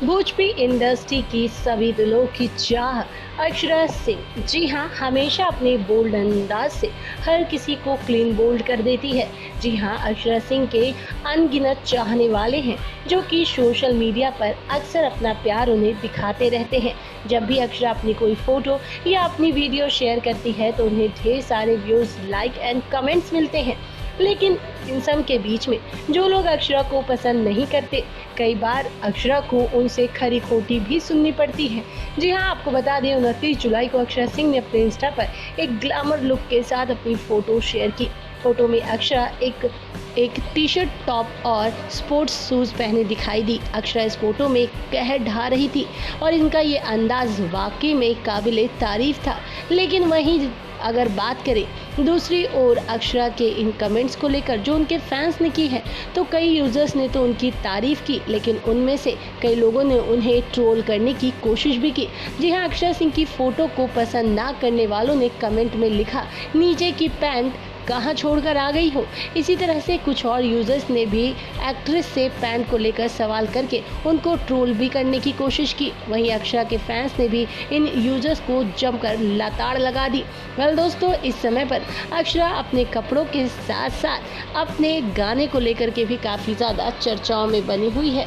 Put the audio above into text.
Bhojpuri industry की सभी दिलों की चाह अक्षरा सिंह, जी हाँ, हमेशा अपने बोल्ड अंदाज से हर किसी को क्लीन बोल्ड कर देती है। जी हाँ, अक्षरा सिंह के अनगिनत चाहने वाले हैं जो कि सोशल मीडिया पर अक्सर अपना प्यार उन्हें दिखाते रहते हैं। जब भी अक्षरा अपनी कोई फोटो या अपनी वीडियो शेयर करती है तो उन्हें ढेर सारे व्यूज, लाइक एंड कमेंट्स मिलते हैं। लेकिन इन सब के बीच में जो लोग अक्षरा को पसंद नहीं करते, कई बार अक्षरा को उनसे खरी खोटी भी सुननी पड़ती है। जी हाँ, आपको बता दें 29 जुलाई को अक्षरा सिंह ने अपने इंस्टा पर एक ग्लैमर लुक के साथ अपनी फोटो शेयर की। फोटो में अक्षरा एक टी शर्ट, टॉप और स्पोर्ट्स शूज पहने दिखाई दी। अक्षरा इस फोटो में कहर ढा रही थी और इनका ये अंदाज वाकई में काबिले तारीफ था। लेकिन वहीं अगर बात करें दूसरी ओर अक्षरा के इन कमेंट्स को लेकर जो उनके फैंस ने की है, तो कई यूजर्स ने तो उनकी तारीफ की, लेकिन उनमें से कई लोगों ने उन्हें ट्रोल करने की कोशिश भी की। जी हाँ, अक्षरा सिंह की फोटो को पसंद ना करने वालों ने कमेंट में लिखा, नीचे की पैंट कहाँ छोड़कर आ गई हो। इसी तरह से कुछ और यूजर्स ने भी एक्ट्रेस से पैंट को लेकर सवाल करके उनको ट्रोल भी करने की कोशिश की। वहीं अक्षरा के फैंस ने भी इन यूजर्स को जमकर लताड़ लगा दी। वेल दोस्तों, इस समय पर अक्षरा अपने कपड़ों के साथ साथ अपने गाने को लेकर के भी काफ़ी ज़्यादा चर्चाओं में बनी हुई है।